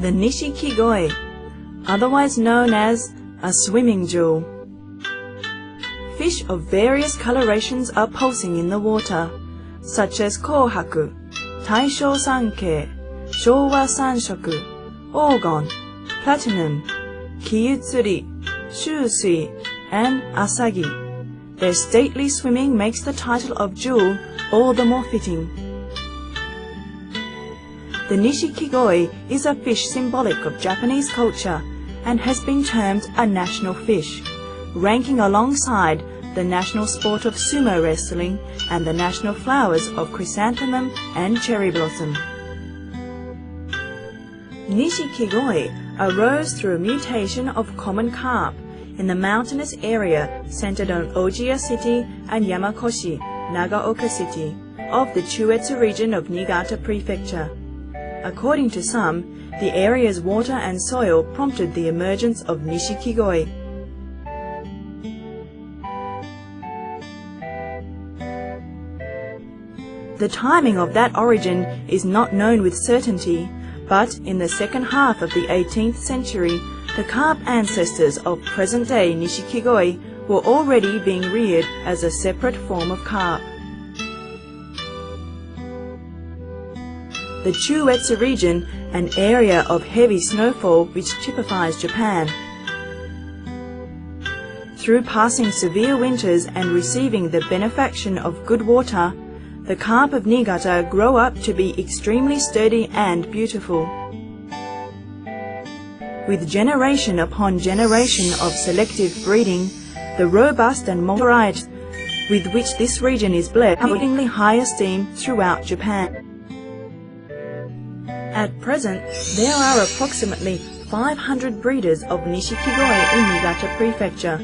The Nishikigoi, otherwise known as a swimming jewel. Fish of various colorations are pulsing in the water, such as kohaku, taisho sankei, showa sanshoku, orgon, platinum, kiyutsuri, shūsui, and asagi. Their stately swimming makes the title of jewel all the more fitting. The Nishikigoi is a fish symbolic of Japanese culture and has been termed a national fish, ranking alongside the national sport of sumo wrestling and the national flowers of chrysanthemum and cherry blossom. Nishikigoi arose through a mutation of common carp in the mountainous area centered on Ojiya City and Yamakoshi, Nagaoka City, of the Chūetsu region of Niigata Prefecture. According to some, the area's water and soil prompted the emergence of Nishikigoi. The timing of that origin is not known with certainty, but in the second half of the 18th century, the carp ancestors of present-day Nishikigoi were already being reared as a separate form of carp. The Chūetsu region, an area of heavy snowfall which typifies Japan. Through passing severe winters and receiving the benefaction of good water, the carp of Niigata grow up to be extremely sturdy and beautiful. With generation upon generation of selective breeding, the robust and varieties with which this region is blessed have exceedingly high esteem throughout Japan. At present, there are approximately 500 breeders of Nishikigoi in Niigata Prefecture.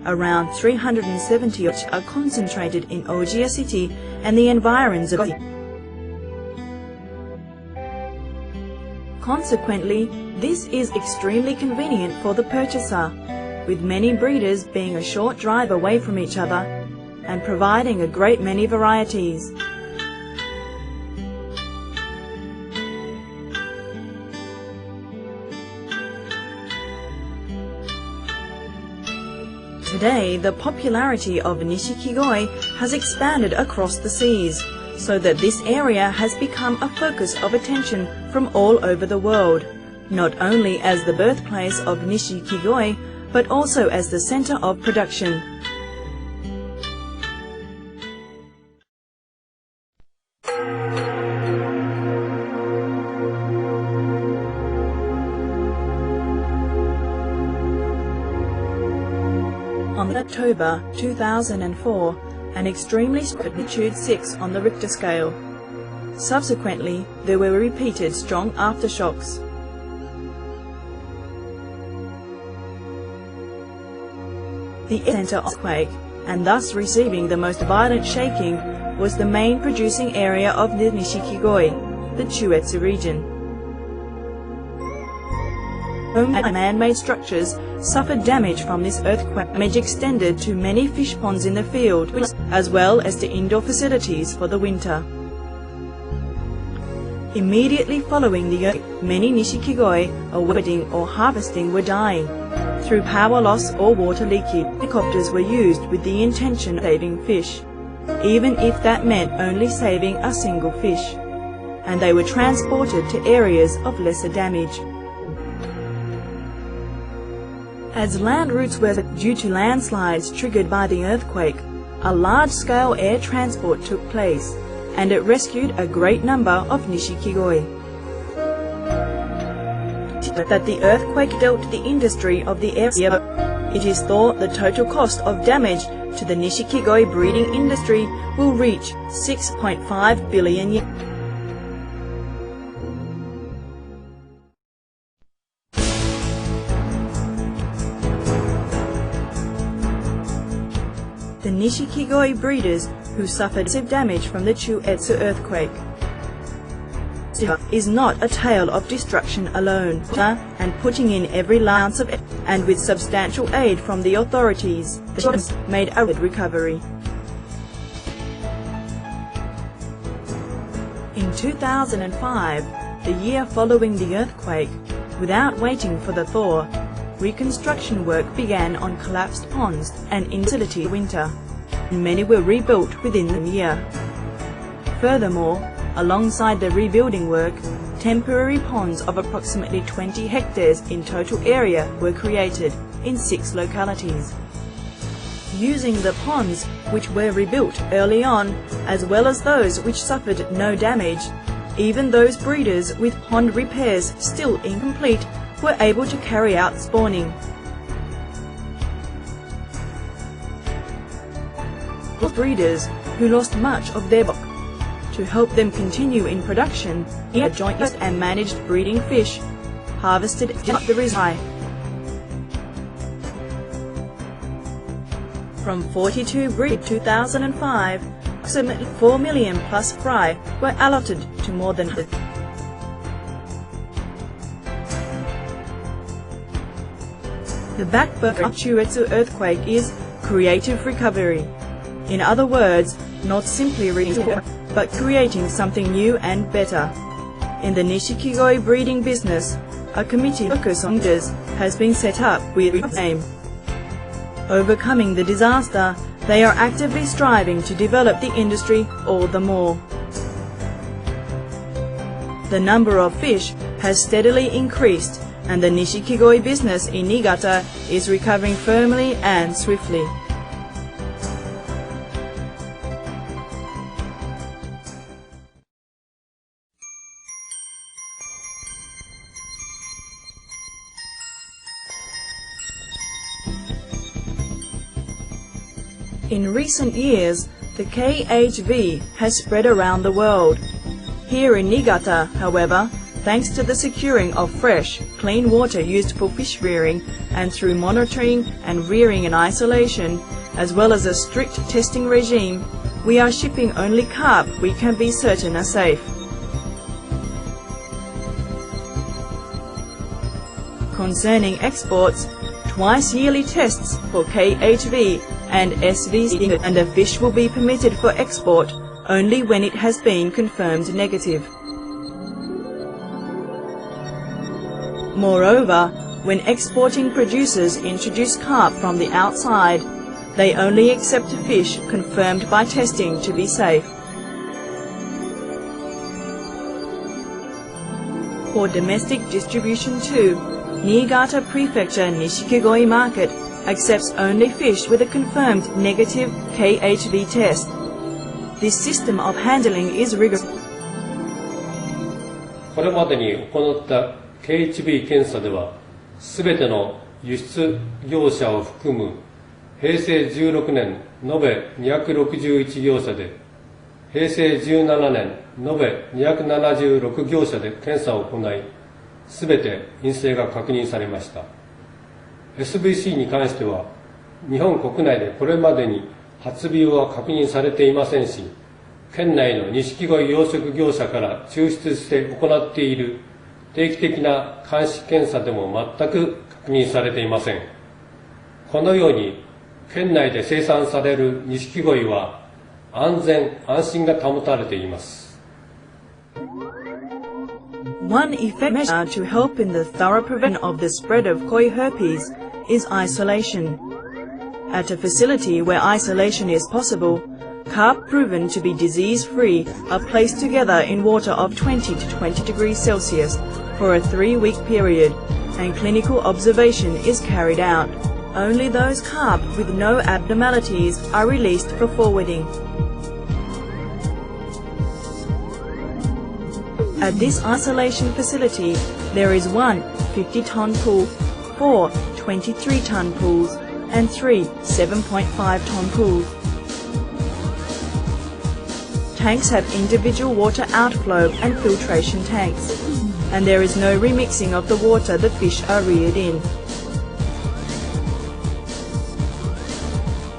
Around 370 of which are concentrated in Ojiya City and the environs of it. Consequently, this is extremely convenient for the purchaser, with many breeders being a short drive away from each other and providing a great many varieties. Today, the popularity of Nishikigoi has expanded across the seas, so that this area has become a focus of attention from all over the world, not only as the birthplace of Nishikigoi, but also as the center of production. On October 2004, an extremely magnitude 6 on the Richter scale. Subsequently, there were repeated strong aftershocks. The center of earthquake, and thus receiving the most violent shaking, was the main producing area of the Nishikigoi, the Chūetsu region. Home and man-made structures suffered damage from this earthquake. Damage extended to many fish ponds in the field, as well as to indoor facilities for the winter. Immediately following the earthquake, many Nishikigoi awarding or harvesting were dying through power loss or water leakage. Helicopters were used with the intention of saving fish, even if that meant only saving a single fish, and they were transported to areas of lesser damage. As land routes were due to landslides triggered by the earthquake, a large-scale air transport took place, and it rescued a great number of Nishikigoi. That the earthquake dealt the industry of the area, it is thought the total cost of damage to the Nishikigoi breeding industry will reach 6.5 billion yen. The Nishikigoi breeders who suffered massive damage from the Chūetsu earthquake is not a tale of destruction alone, and putting in every ounce of effort, and with substantial aid from the authorities, the made a rapid recovery. In 2005, the year following the earthquake, Without waiting for the thaw, reconstruction work began on collapsed ponds and in facility winter, and many were rebuilt within the year. Furthermore, alongside the rebuilding work, temporary ponds of approximately 20 hectares in total area were created in 6 localities. Using the ponds which were rebuilt early on, as well as those which suffered no damage, even those breeders with pond repairs still incomplete were able to carry out spawning. Breeders who lost much of their stock. To help them continue in production, a joint and managed breeding fish harvested at the reservoir. From 42 breed 2005, approximately 4 million plus fry were allotted to more than The backbone of Chūetsu earthquake is creative recovery. In other words, not simply restoring, but creating something new and better. In the Nishikigoi breeding business, a committee focus on this has been set up with the aim. Overcoming the disaster, they are actively striving to develop the industry all the more. The number of fish has steadily increased, and the Nishikigoi business in Niigata is recovering firmly and swiftly. In recent years, the KHV has spread around the world. Here in Niigata, however, thanks to the securing of fresh, clean water used for fish rearing and through monitoring and rearing in isolation, as well as a strict testing regime, we are shipping only carp we can be certain are safe. Concerning exports, twice yearly tests for KHV and SVC and a fish will be permitted for export only when it has been confirmed negative. Moreover, when exporting producers introduce carp from the outside, they only accept fish confirmed by testing to be safe. For domestic distribution too, Niigata Prefecture Nishikigoi Market accepts only fish with a confirmed negative KHV test. This system of handling is rigorous. これまでに行った KHV 検査では、すべての輸出業者を含む平成16年延べ261業者で、平成17年延べ276業者で検査を行い、すべて陰性が確認されました。SVC に関しては、日本国内でこれまでに発病は確認されていませんし、県内の錦鯉養殖業者から抽出して行っている定期的な監視検査でも全く確認されていません。このように、県内で生産される錦鯉は安全・安心が保たれています。One effective measure to help in the thorough prevention of the spread of koi herpes is isolation. At a facility where isolation is possible, carp proven to be disease-free are placed together in water of 20 to 20 degrees Celsius for a 3-week period, and clinical observation is carried out. Only those carp with no abnormalities are released for forwarding. At this isolation facility, there is 1 50-ton pool, 4 23-ton pools, and 3 7.5-ton pools. Tanks have individual water outflow and filtration tanks, and there is no remixing of the water the fish are reared in.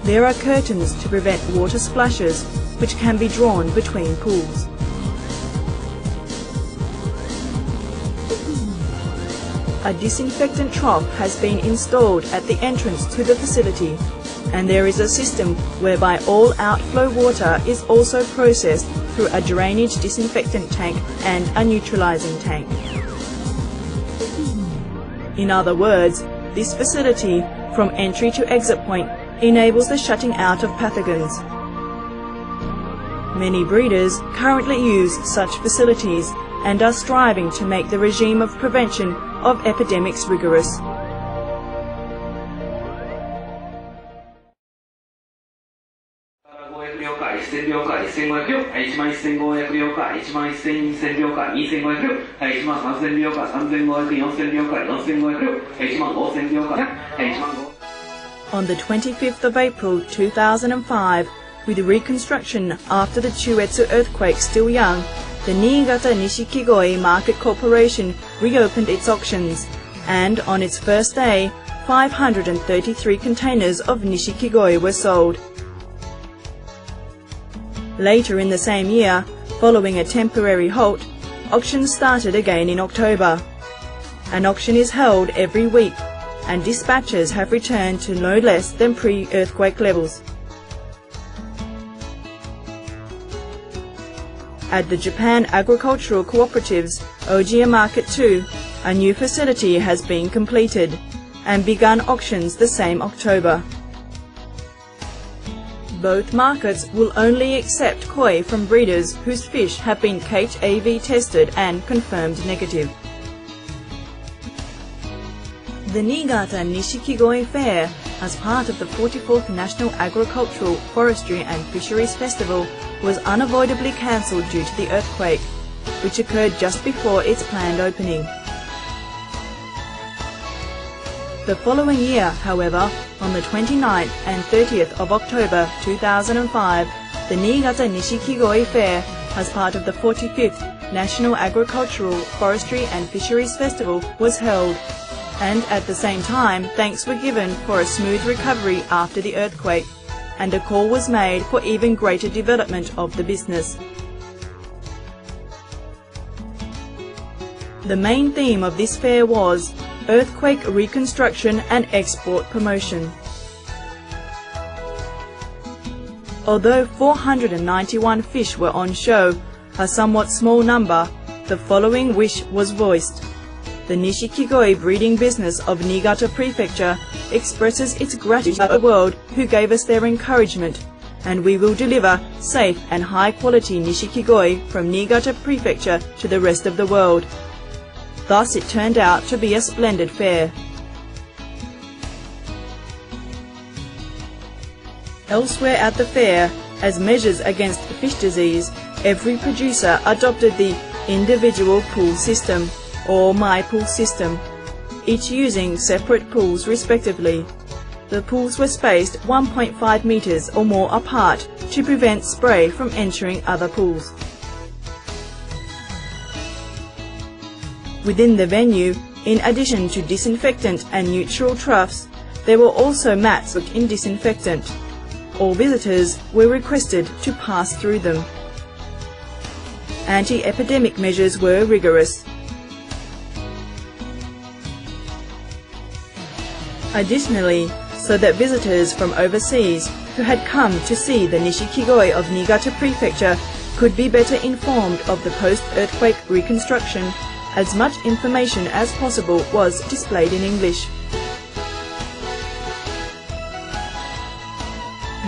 There are curtains to prevent water splashes, which can be drawn between pools. A disinfectant trough has been installed at the entrance to the facility, and there is a system whereby all outflow water is also processed through a drainage disinfectant tank and a neutralizing tank. In other words, this facility, from entry to exit point, enables the shutting out of pathogens. Many breeders currently use such facilities and are striving to make the regime of prevention of epidemics rigorous. On the 25th of April 2005, with reconstruction after the Chūetsu earthquake still young, the Niigata Nishikigoi Market Corporation reopened its auctions, and on its first day, 533 containers of Nishikigoi were sold. Later in the same year, following a temporary halt, auctions started again in October. An auction is held every week, and dispatches have returned to no less than pre-earthquake levels. At the Japan Agricultural Cooperative's Ojiya Market 2, a new facility has been completed and begun auctions the same October. Both markets will only accept koi from breeders whose fish have been HIV tested and confirmed negative. The Niigata Nishikigoi Fair, as part of the 44th National Agricultural, Forestry and Fisheries Festival, was unavoidably cancelled due to the earthquake, which occurred just before its planned opening. The following year, however, on the 29th and 30th of October 2005, the Niigata Nishikigoi Fair, as part of the 45th National Agricultural, Forestry and Fisheries Festival, was held, and at the same time thanks were given for a smooth recovery after the earthquake, and a call was made for even greater development of the business. The main theme of this fair was earthquake reconstruction and export promotion. Although 491 fish were on show, a somewhat small number, the following wish was voiced. The Nishikigoi breeding business of Niigata Prefecture expresses its gratitude to the world who gave us their encouragement, and we will deliver safe and high-quality Nishikigoi from Niigata Prefecture to the rest of the world. Thus it turned out to be a splendid fair. Elsewhere at the fair, as measures against fish disease, every producer adopted the individual pool system, or my pool system, each using separate pools respectively. The pools were spaced 1.5 meters or more apart to prevent spray from entering other pools. Within the venue, in addition to disinfectant and neutral troughs, there were also mats soaked in disinfectant. All visitors were requested to pass through them. Anti-epidemic measures were rigorous. Additionally, so that visitors from overseas who had come to see the Nishikigoi of Niigata Prefecture could be better informed of the post-earthquake reconstruction, as much information as possible was displayed in English.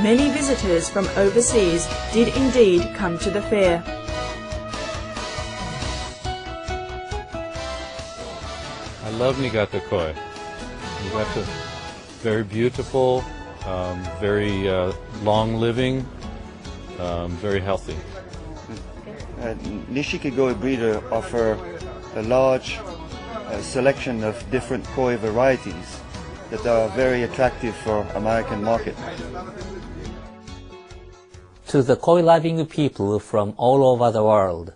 Many visitors from overseas did indeed come to the fair. I love Niigata koi. Niigata, very beautiful, very long-living, very healthy. Nishikigoi breeder offer a large selection of different koi varieties that are very attractive for American market. To the koi-loving people from all over the world,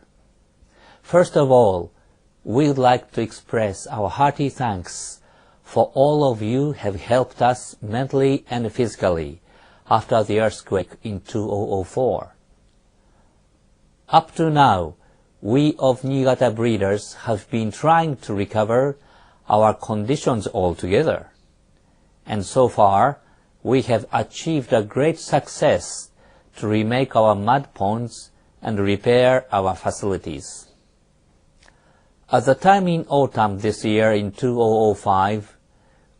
first of all, we would like to express our hearty thanks for all of you have helped us mentally and physically after the earthquake in 2004. Up to now, we of Niigata breeders have been trying to recover our conditions altogether, and so far we have achieved a great success to remake our mud ponds and repair our facilities. At the time in autumn this year in 2005,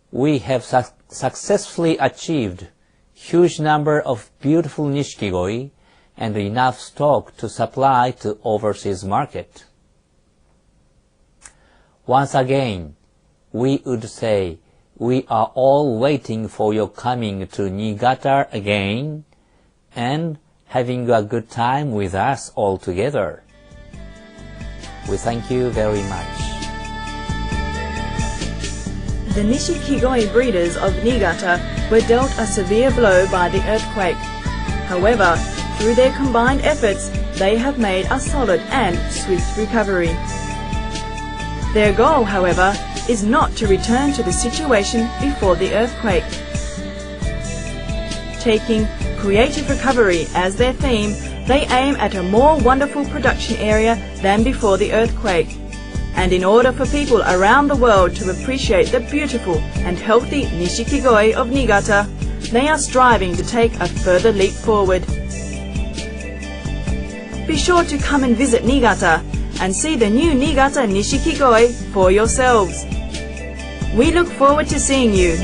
we have successfully achieved huge number of beautiful Nishikigoi and enough stock to supply to overseas market. Once again, we would say we are all waiting for your coming to Niigata again and having a good time with us all together. We thank you very much. The Nishikigoi breeders of Niigata were dealt a severe blow by the earthquake. However, through their combined efforts, they have made a solid and swift recovery. Their goal, however, is not to return to the situation before the earthquake. Taking creative recovery as their theme, they aim at a more wonderful production area than before the earthquake. And in order for people around the world to appreciate the beautiful and healthy Nishikigoi of Niigata, they are striving to take a further leap forward. Be sure to come and visit Niigata and see the new Niigata Nishikigoi for yourselves. We look forward to seeing you.